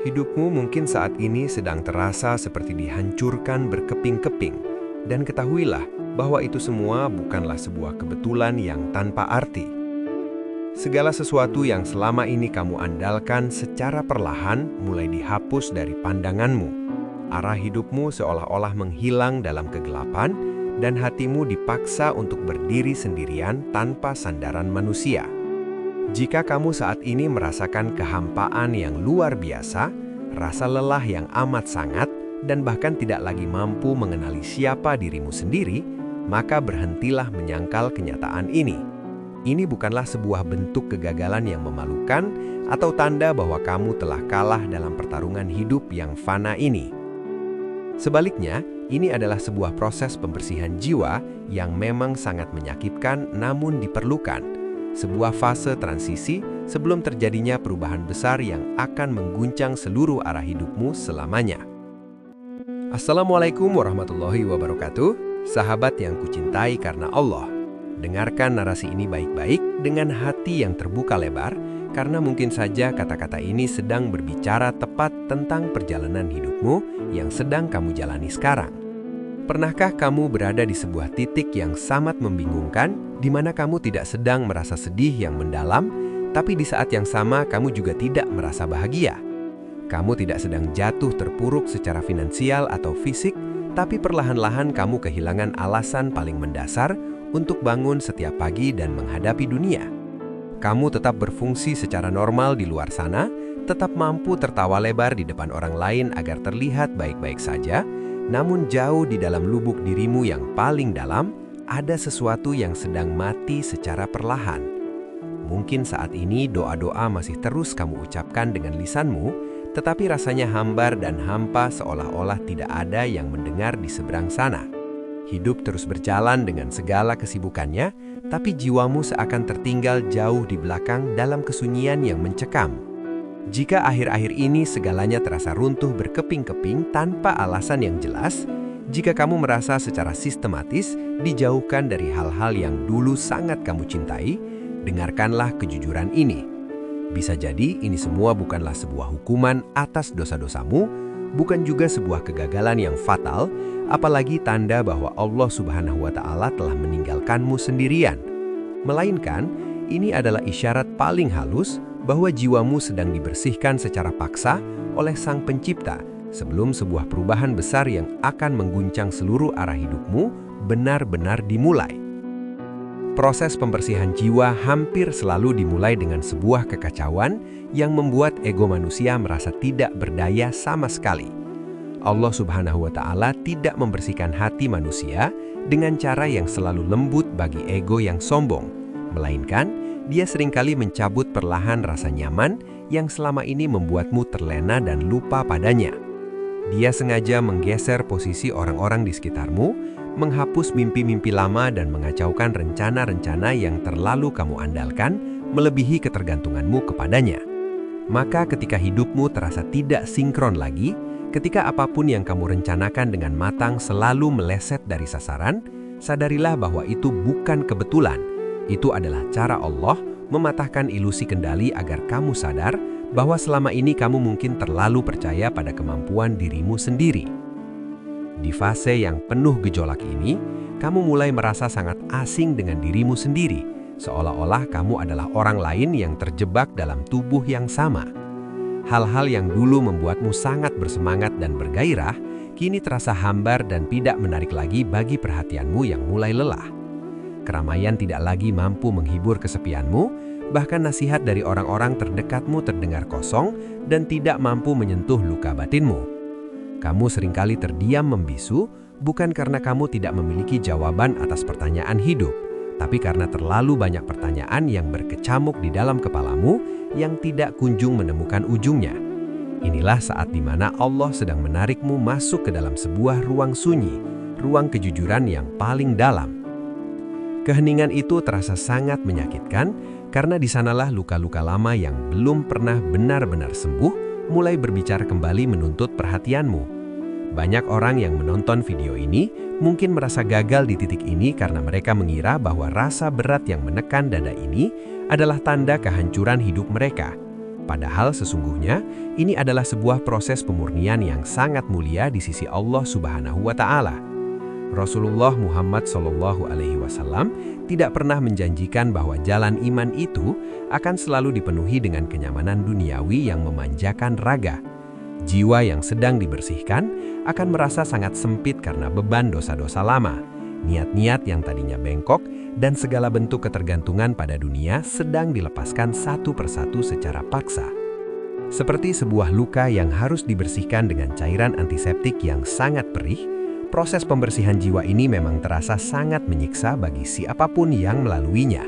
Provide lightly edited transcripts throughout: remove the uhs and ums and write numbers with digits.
Hidupmu mungkin saat ini sedang terasa seperti dihancurkan berkeping-keping, dan ketahuilah bahwa itu semua bukanlah sebuah kebetulan yang tanpa arti. Segala sesuatu yang selama ini kamu andalkan secara perlahan mulai dihapus dari pandanganmu. Arah hidupmu seolah-olah menghilang dalam kegelapan, dan hatimu dipaksa untuk berdiri sendirian tanpa sandaran manusia. Jika kamu saat ini merasakan kehampaan yang luar biasa, rasa lelah yang amat sangat, dan bahkan tidak lagi mampu mengenali siapa dirimu sendiri, maka berhentilah menyangkal kenyataan ini. Ini bukanlah sebuah bentuk kegagalan yang memalukan atau tanda bahwa kamu telah kalah dalam pertarungan hidup yang fana ini. Sebaliknya, ini adalah sebuah proses pembersihan jiwa yang memang sangat menyakitkan namun diperlukan. Sebuah fase transisi sebelum terjadinya perubahan besar yang akan mengguncang seluruh arah hidupmu selamanya. Assalamualaikum warahmatullahi wabarakatuh, sahabat yang kucintai karena Allah. Dengarkan narasi ini baik-baik dengan hati yang terbuka lebar, karena mungkin saja kata-kata ini sedang berbicara tepat tentang perjalanan hidupmu yang sedang kamu jalani sekarang. Pernahkah kamu berada di sebuah titik yang sangat membingungkan, di mana kamu tidak sedang merasa sedih yang mendalam, tapi di saat yang sama kamu juga tidak merasa bahagia? Kamu tidak sedang jatuh terpuruk secara finansial atau fisik, tapi perlahan-lahan kamu kehilangan alasan paling mendasar untuk bangun setiap pagi dan menghadapi dunia. Kamu tetap berfungsi secara normal di luar sana, tetap mampu tertawa lebar di depan orang lain agar terlihat baik-baik saja, namun jauh di dalam lubuk dirimu yang paling dalam, ada sesuatu yang sedang mati secara perlahan. Mungkin saat ini doa-doa masih terus kamu ucapkan dengan lisanmu, tetapi rasanya hambar dan hampa seolah-olah tidak ada yang mendengar di seberang sana. Hidup terus berjalan dengan segala kesibukannya, tapi jiwamu seakan tertinggal jauh di belakang dalam kesunyian yang mencekam. Jika akhir-akhir ini segalanya terasa runtuh berkeping-keping tanpa alasan yang jelas, jika kamu merasa secara sistematis dijauhkan dari hal-hal yang dulu sangat kamu cintai, dengarkanlah kejujuran ini. Bisa jadi ini semua bukanlah sebuah hukuman atas dosa-dosamu, bukan juga sebuah kegagalan yang fatal, apalagi tanda bahwa Allah Subhanahu wa Ta'ala telah meninggalkanmu sendirian. Melainkan, ini adalah isyarat paling halus bahwa jiwamu sedang dibersihkan secara paksa oleh Sang Pencipta sebelum sebuah perubahan besar yang akan mengguncang seluruh arah hidupmu benar-benar dimulai. Proses pembersihan jiwa hampir selalu dimulai dengan sebuah kekacauan yang membuat ego manusia merasa tidak berdaya sama sekali. Allah Subhanahu wa Ta'ala tidak membersihkan hati manusia dengan cara yang selalu lembut bagi ego yang sombong, melainkan Dia seringkali mencabut perlahan rasa nyaman yang selama ini membuatmu terlena dan lupa padanya. Dia sengaja menggeser posisi orang-orang di sekitarmu, menghapus mimpi-mimpi lama dan mengacaukan rencana-rencana yang terlalu kamu andalkan, melebihi ketergantunganmu kepadanya. Maka ketika hidupmu terasa tidak sinkron lagi, ketika apapun yang kamu rencanakan dengan matang selalu meleset dari sasaran, sadarilah bahwa itu bukan kebetulan. Itu adalah cara Allah mematahkan ilusi kendali agar kamu sadar bahwa selama ini kamu mungkin terlalu percaya pada kemampuan dirimu sendiri. Di fase yang penuh gejolak ini, kamu mulai merasa sangat asing dengan dirimu sendiri, seolah-olah kamu adalah orang lain yang terjebak dalam tubuh yang sama. Hal-hal yang dulu membuatmu sangat bersemangat dan bergairah, kini terasa hambar dan tidak menarik lagi bagi perhatianmu yang mulai lelah. Keramaian tidak lagi mampu menghibur kesepianmu, bahkan nasihat dari orang-orang terdekatmu terdengar kosong dan tidak mampu menyentuh luka batinmu. Kamu seringkali terdiam membisu, bukan karena kamu tidak memiliki jawaban atas pertanyaan hidup, tapi karena terlalu banyak pertanyaan yang berkecamuk di dalam kepalamu yang tidak kunjung menemukan ujungnya. Inilah saat di mana Allah sedang menarikmu masuk ke dalam sebuah ruang sunyi, ruang kejujuran yang paling dalam. Keheningan itu terasa sangat menyakitkan karena di sanalah luka-luka lama yang belum pernah benar-benar sembuh mulai berbicara kembali menuntut perhatianmu. Banyak orang yang menonton video ini mungkin merasa gagal di titik ini karena mereka mengira bahwa rasa berat yang menekan dada ini adalah tanda kehancuran hidup mereka. Padahal sesungguhnya ini adalah sebuah proses pemurnian yang sangat mulia di sisi Allah Subhanahu wa Ta'ala. Rasulullah Muhammad SAW tidak pernah menjanjikan bahwa jalan iman itu akan selalu dipenuhi dengan kenyamanan duniawi yang memanjakan raga. Jiwa yang sedang dibersihkan akan merasa sangat sempit karena beban dosa-dosa lama. Niat-niat yang tadinya bengkok dan segala bentuk ketergantungan pada dunia sedang dilepaskan satu persatu secara paksa. Seperti sebuah luka yang harus dibersihkan dengan cairan antiseptik yang sangat perih, proses pembersihan jiwa ini memang terasa sangat menyiksa bagi siapapun yang melaluinya.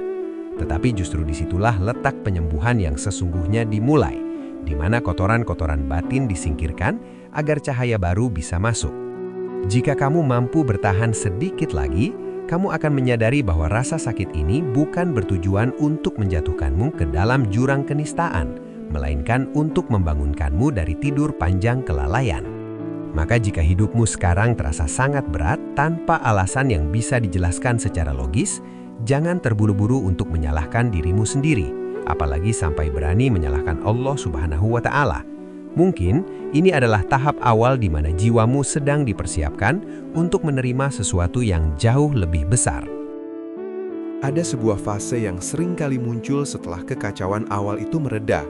Tetapi justru disitulah letak penyembuhan yang sesungguhnya dimulai, di mana kotoran-kotoran batin disingkirkan agar cahaya baru bisa masuk. Jika kamu mampu bertahan sedikit lagi, kamu akan menyadari bahwa rasa sakit ini bukan bertujuan untuk menjatuhkanmu ke dalam jurang kenistaan, melainkan untuk membangunkanmu dari tidur panjang kelalaian. Maka jika hidupmu sekarang terasa sangat berat tanpa alasan yang bisa dijelaskan secara logis, jangan terburu-buru untuk menyalahkan dirimu sendiri, apalagi sampai berani menyalahkan Allah Subhanahu wa Ta'ala. Mungkin ini adalah tahap awal di mana jiwamu sedang dipersiapkan untuk menerima sesuatu yang jauh lebih besar. Ada sebuah fase yang sering kali muncul setelah kekacauan awal itu mereda,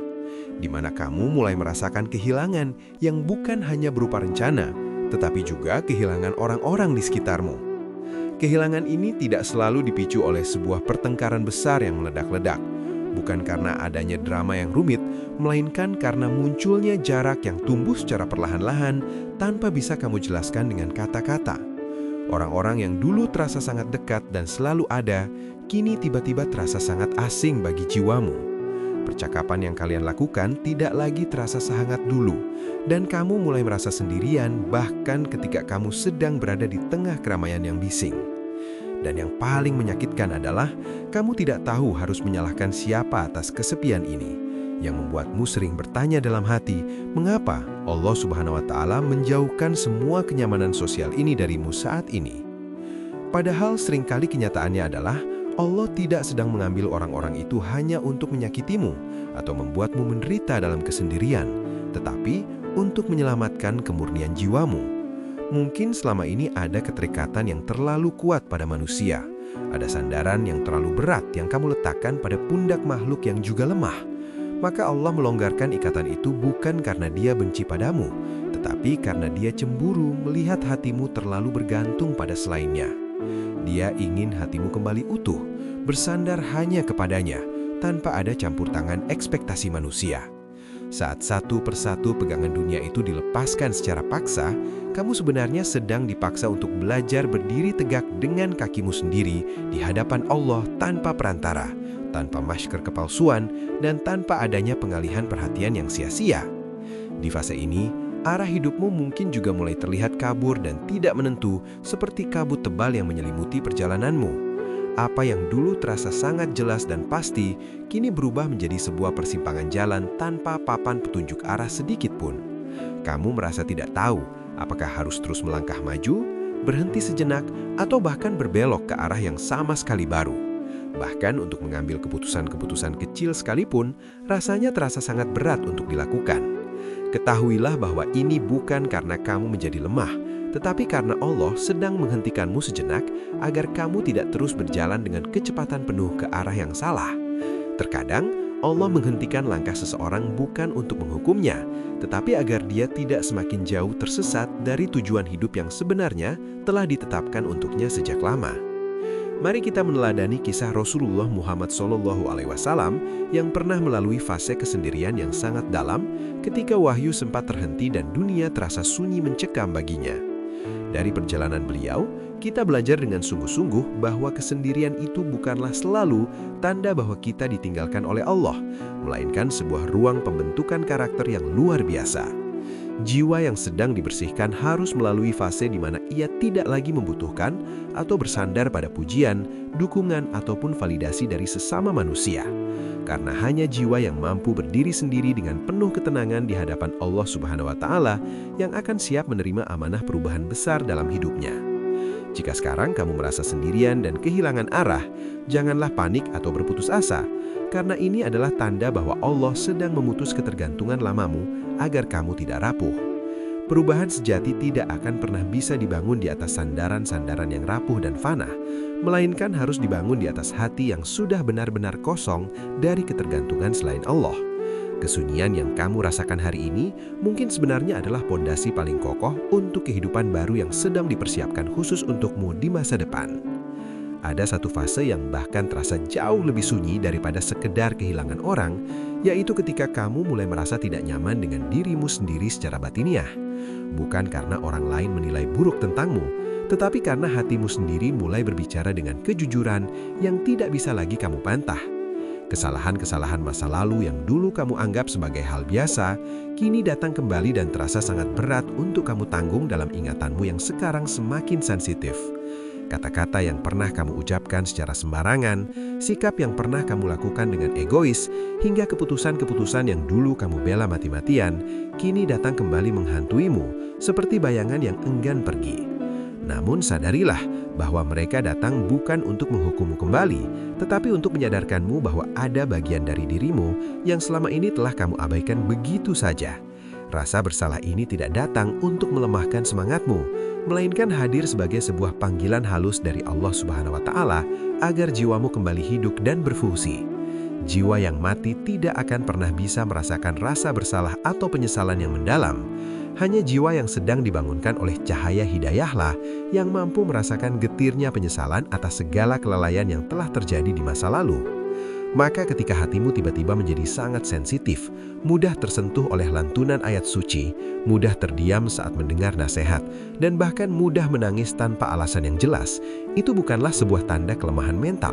di mana kamu mulai merasakan kehilangan yang bukan hanya berupa rencana, tetapi juga kehilangan orang-orang di sekitarmu. Kehilangan ini tidak selalu dipicu oleh sebuah pertengkaran besar yang meledak-ledak, bukan karena adanya drama yang rumit, melainkan karena munculnya jarak yang tumbuh secara perlahan-lahan tanpa bisa kamu jelaskan dengan kata-kata. Orang-orang yang dulu terasa sangat dekat dan selalu ada, kini tiba-tiba terasa sangat asing bagi jiwamu. Percakapan yang kalian lakukan tidak lagi terasa sehangat dulu, dan kamu mulai merasa sendirian bahkan ketika kamu sedang berada di tengah keramaian yang bising. Dan yang paling menyakitkan adalah kamu tidak tahu harus menyalahkan siapa atas kesepian ini, yang membuatmu sering bertanya dalam hati, mengapa Allah Subhanahu wa Ta'ala menjauhkan semua kenyamanan sosial ini darimu saat ini? Padahal seringkali kenyataannya adalah Allah tidak sedang mengambil orang-orang itu hanya untuk menyakitimu atau membuatmu menderita dalam kesendirian, tetapi untuk menyelamatkan kemurnian jiwamu. Mungkin selama ini ada keterikatan yang terlalu kuat pada manusia. Ada sandaran yang terlalu berat yang kamu letakkan pada pundak makhluk yang juga lemah. Maka Allah melonggarkan ikatan itu bukan karena Dia benci padamu, tetapi karena Dia cemburu melihat hatimu terlalu bergantung pada selainnya. Dia ingin hatimu kembali utuh, bersandar hanya kepadanya, tanpa ada campur tangan ekspektasi manusia. Saat satu persatu pegangan dunia itu dilepaskan secara paksa, kamu sebenarnya sedang dipaksa untuk belajar berdiri tegak dengan kakimu sendiri di hadapan Allah tanpa perantara, tanpa masker kepalsuan, dan tanpa adanya pengalihan perhatian yang sia-sia. Di fase ini, arah hidupmu mungkin juga mulai terlihat kabur dan tidak menentu seperti kabut tebal yang menyelimuti perjalananmu. Apa yang dulu terasa sangat jelas dan pasti, kini berubah menjadi sebuah persimpangan jalan tanpa papan petunjuk arah sedikit pun. Kamu merasa tidak tahu apakah harus terus melangkah maju, berhenti sejenak, atau bahkan berbelok ke arah yang sama sekali baru. Bahkan untuk mengambil keputusan-keputusan kecil sekalipun, rasanya terasa sangat berat untuk dilakukan. Ketahuilah bahwa ini bukan karena kamu menjadi lemah, tetapi karena Allah sedang menghentikanmu sejenak agar kamu tidak terus berjalan dengan kecepatan penuh ke arah yang salah. Terkadang, Allah menghentikan langkah seseorang bukan untuk menghukumnya, tetapi agar dia tidak semakin jauh tersesat dari tujuan hidup yang sebenarnya telah ditetapkan untuknya sejak lama. Mari kita meneladani kisah Rasulullah Muhammad SAW yang pernah melalui fase kesendirian yang sangat dalam ketika wahyu sempat terhenti dan dunia terasa sunyi mencekam baginya. Dari perjalanan beliau, kita belajar dengan sungguh-sungguh bahwa kesendirian itu bukanlah selalu tanda bahwa kita ditinggalkan oleh Allah, melainkan sebuah ruang pembentukan karakter yang luar biasa. Jiwa yang sedang dibersihkan harus melalui fase di mana ia tidak lagi membutuhkan atau bersandar pada pujian, dukungan, ataupun validasi dari sesama manusia. karena hanya jiwa yang mampu berdiri sendiri dengan penuh ketenangan di hadapan Allah Subhanahu wa Ta'ala yang akan siap menerima amanah perubahan besar dalam hidupnya. Jika sekarang kamu merasa sendirian dan kehilangan arah, janganlah panik atau berputus asa, karena ini adalah tanda bahwa Allah sedang memutus ketergantungan lamamu agar kamu tidak rapuh. Perubahan sejati tidak akan pernah bisa dibangun di atas sandaran-sandaran yang rapuh dan fana, melainkan harus dibangun di atas hati yang sudah benar-benar kosong dari ketergantungan selain Allah. Kesunyian yang kamu rasakan hari ini mungkin sebenarnya adalah pondasi paling kokoh untuk kehidupan baru yang sedang dipersiapkan khusus untukmu di masa depan. Ada satu fase yang bahkan terasa jauh lebih sunyi daripada sekedar kehilangan orang, yaitu ketika kamu mulai merasa tidak nyaman dengan dirimu sendiri secara batiniah. Bukan karena orang lain menilai buruk tentangmu, tetapi karena hatimu sendiri mulai berbicara dengan kejujuran yang tidak bisa lagi kamu bantah. Kesalahan-kesalahan masa lalu yang dulu kamu anggap sebagai hal biasa, kini datang kembali dan terasa sangat berat untuk kamu tanggung dalam ingatanmu yang sekarang semakin sensitif. Kata-kata yang pernah kamu ucapkan secara sembarangan, sikap yang pernah kamu lakukan dengan egois, hingga keputusan-keputusan yang dulu kamu bela mati-matian, kini datang kembali menghantuimu, seperti bayangan yang enggan pergi. Namun sadarilah bahwa mereka datang bukan untuk menghukummu kembali, tetapi untuk menyadarkanmu bahwa ada bagian dari dirimu yang selama ini telah kamu abaikan begitu saja. Rasa bersalah ini tidak datang untuk melemahkan semangatmu, melainkan hadir sebagai sebuah panggilan halus dari Allah Subhanahu wa Ta'ala agar jiwamu kembali hidup dan berfungsi. Jiwa yang mati tidak akan pernah bisa merasakan rasa bersalah atau penyesalan yang mendalam. Hanya jiwa yang sedang dibangunkan oleh cahaya hidayahlah yang mampu merasakan getirnya penyesalan atas segala kelalaian yang telah terjadi di masa lalu. Maka ketika hatimu tiba-tiba menjadi sangat sensitif, mudah tersentuh oleh lantunan ayat suci, mudah terdiam saat mendengar nasihat, dan bahkan mudah menangis tanpa alasan yang jelas, itu bukanlah sebuah tanda kelemahan mental.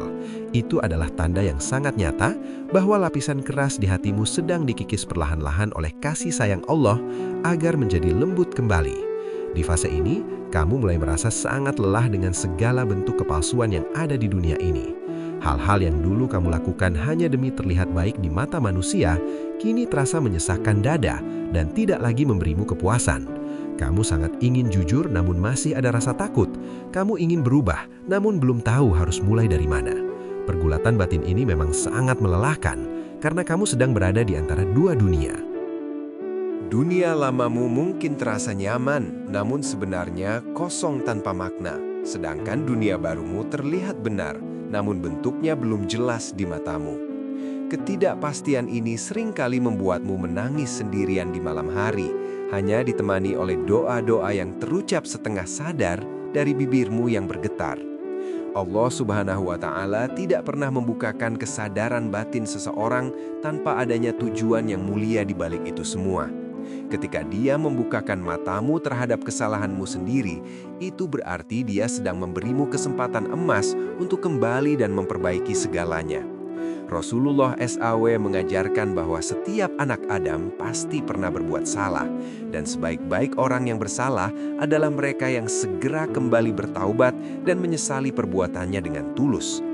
Itu adalah tanda yang sangat nyata bahwa lapisan keras di hatimu sedang dikikis perlahan-lahan oleh kasih sayang Allah agar menjadi lembut kembali. Di fase ini, kamu mulai merasa sangat lelah dengan segala bentuk kepalsuan yang ada di dunia ini. Hal-hal yang dulu kamu lakukan hanya demi terlihat baik di mata manusia, kini terasa menyesakkan dada dan tidak lagi memberimu kepuasan. Kamu sangat ingin jujur namun masih ada rasa takut. Kamu ingin berubah namun belum tahu harus mulai dari mana. Pergulatan batin ini memang sangat melelahkan karena kamu sedang berada di antara dua dunia. Dunia lamamu mungkin terasa nyaman, namun sebenarnya kosong tanpa makna. Sedangkan dunia barumu terlihat benar, namun bentuknya belum jelas di matamu. Ketidakpastian ini seringkali membuatmu menangis sendirian di malam hari, hanya ditemani oleh doa-doa yang terucap setengah sadar dari bibirmu yang bergetar. Allah Subhanahu wa Ta'ala tidak pernah membukakan kesadaran batin seseorang tanpa adanya tujuan yang mulia di balik itu semua. Ketika Dia membukakan matamu terhadap kesalahanmu sendiri, itu berarti Dia sedang memberimu kesempatan emas untuk kembali dan memperbaiki segalanya. Rasulullah SAW mengajarkan bahwa setiap anak Adam pasti pernah berbuat salah, dan sebaik-baik orang yang bersalah adalah mereka yang segera kembali bertaubat dan menyesali perbuatannya dengan tulus.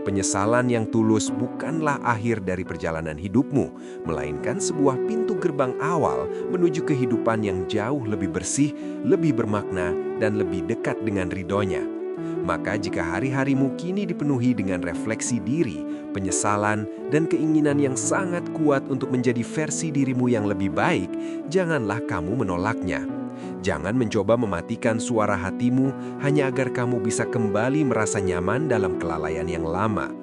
Penyesalan yang tulus bukanlah akhir dari perjalanan hidupmu, melainkan sebuah pintu gerbang awal menuju kehidupan yang jauh lebih bersih, lebih bermakna, dan lebih dekat dengan ridhonya. Maka jika hari-harimu kini dipenuhi dengan refleksi diri, penyesalan, dan keinginan yang sangat kuat untuk menjadi versi dirimu yang lebih baik, janganlah kamu menolaknya. Jangan mencoba mematikan suara hatimu hanya agar kamu bisa kembali merasa nyaman dalam kelalaian yang lama.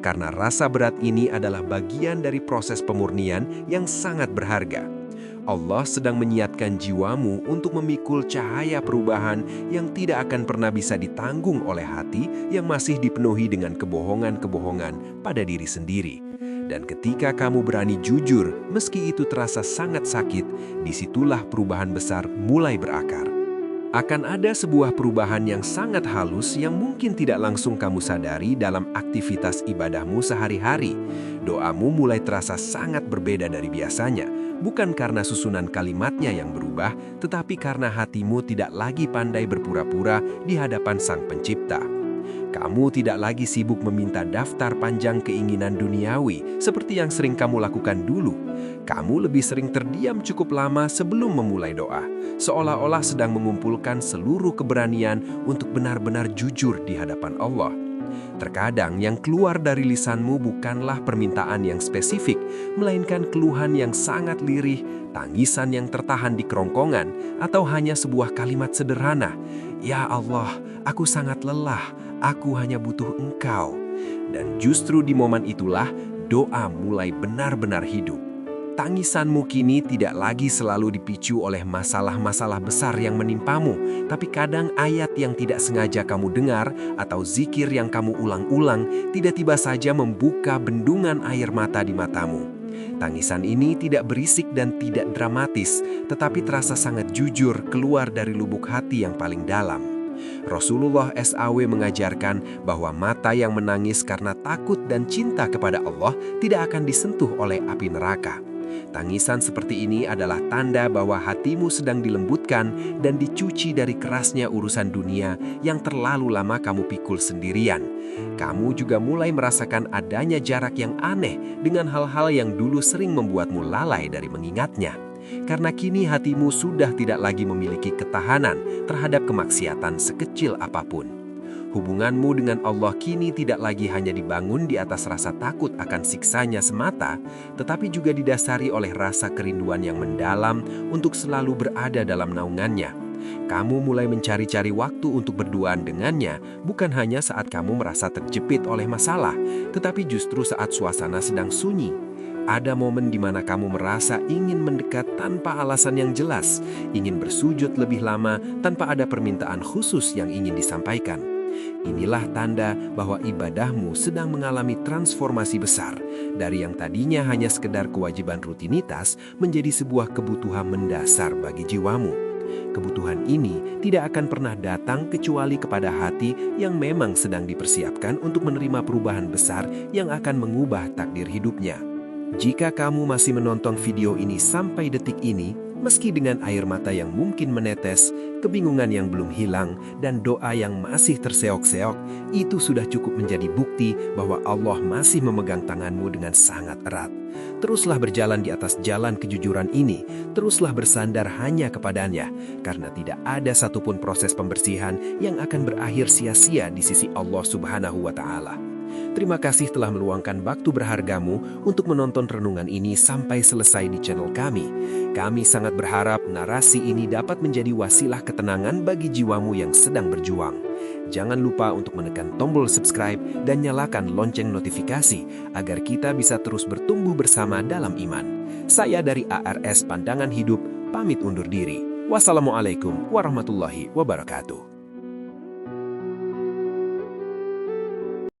Karena rasa berat ini adalah bagian dari proses pemurnian yang sangat berharga. Allah sedang menyiapkan jiwamu untuk memikul cahaya perubahan yang tidak akan pernah bisa ditanggung oleh hati yang masih dipenuhi dengan kebohongan-kebohongan pada diri sendiri. Dan ketika kamu berani jujur, meski itu terasa sangat sakit, disitulah perubahan besar mulai berakar. Akan ada sebuah perubahan yang sangat halus yang mungkin tidak langsung kamu sadari dalam aktivitas ibadahmu sehari-hari. Doamu mulai terasa sangat berbeda dari biasanya, bukan karena susunan kalimatnya yang berubah, tetapi karena hatimu tidak lagi pandai berpura-pura di hadapan Sang Pencipta. Kamu tidak lagi sibuk meminta daftar panjang keinginan duniawi seperti yang sering kamu lakukan dulu. Kamu lebih sering terdiam cukup lama sebelum memulai doa, seolah-olah sedang mengumpulkan seluruh keberanian untuk benar-benar jujur di hadapan Allah. Terkadang yang keluar dari lisanmu bukanlah permintaan yang spesifik, melainkan keluhan yang sangat lirih, tangisan yang tertahan di kerongkongan, atau hanya sebuah kalimat sederhana, "Ya Allah, aku sangat lelah, aku hanya butuh Engkau." Dan justru di momen itulah doa mulai benar-benar hidup. Tangisanmu kini tidak lagi selalu dipicu oleh masalah-masalah besar yang menimpamu, tapi kadang ayat yang tidak sengaja kamu dengar atau zikir yang kamu ulang-ulang tiba-tiba saja membuka bendungan air mata di matamu. Tangisan ini tidak berisik dan tidak dramatis, tetapi terasa sangat jujur keluar dari lubuk hati yang paling dalam. Rasulullah SAW mengajarkan bahwa mata yang menangis karena takut dan cinta kepada Allah tidak akan disentuh oleh api neraka. Tangisan seperti ini adalah tanda bahwa hatimu sedang dilembutkan dan dicuci dari kerasnya urusan dunia yang terlalu lama kamu pikul sendirian. Kamu juga mulai merasakan adanya jarak yang aneh dengan hal-hal yang dulu sering membuatmu lalai dari mengingatnya. Karena kini hatimu sudah tidak lagi memiliki ketahanan terhadap kemaksiatan sekecil apapun. Hubunganmu dengan Allah kini tidak lagi hanya dibangun di atas rasa takut akan siksanya semata, tetapi juga didasari oleh rasa kerinduan yang mendalam untuk selalu berada dalam naungannya. Kamu mulai mencari-cari waktu untuk berduaan dengannya, bukan hanya saat kamu merasa terjepit oleh masalah, tetapi justru saat suasana sedang sunyi. Ada momen di mana kamu merasa ingin mendekat tanpa alasan yang jelas, ingin bersujud lebih lama tanpa ada permintaan khusus yang ingin disampaikan. Inilah tanda bahwa ibadahmu sedang mengalami transformasi besar, dari yang tadinya hanya sekedar kewajiban rutinitas menjadi sebuah kebutuhan mendasar bagi jiwamu. Kebutuhan ini tidak akan pernah datang kecuali kepada hati yang memang sedang dipersiapkan untuk menerima perubahan besar yang akan mengubah takdir hidupnya. Jika kamu masih menonton video ini sampai detik ini, meski dengan air mata yang mungkin menetes, kebingungan yang belum hilang, dan doa yang masih terseok-seok, itu sudah cukup menjadi bukti bahwa Allah masih memegang tanganmu dengan sangat erat. Teruslah berjalan di atas jalan kejujuran ini, teruslah bersandar hanya kepadanya, karena tidak ada satupun proses pembersihan yang akan berakhir sia-sia di sisi Allah Subhanahu wa Ta'ala. Terima kasih telah meluangkan waktu berhargamu untuk menonton renungan ini sampai selesai di channel kami. Kami sangat berharap narasi ini dapat menjadi wasilah ketenangan bagi jiwamu yang sedang berjuang. Jangan lupa untuk menekan tombol subscribe dan nyalakan lonceng notifikasi agar kita bisa terus bertumbuh bersama dalam iman. Saya dari ARS Pandangan Hidup, pamit undur diri. Wassalamualaikum warahmatullahi wabarakatuh.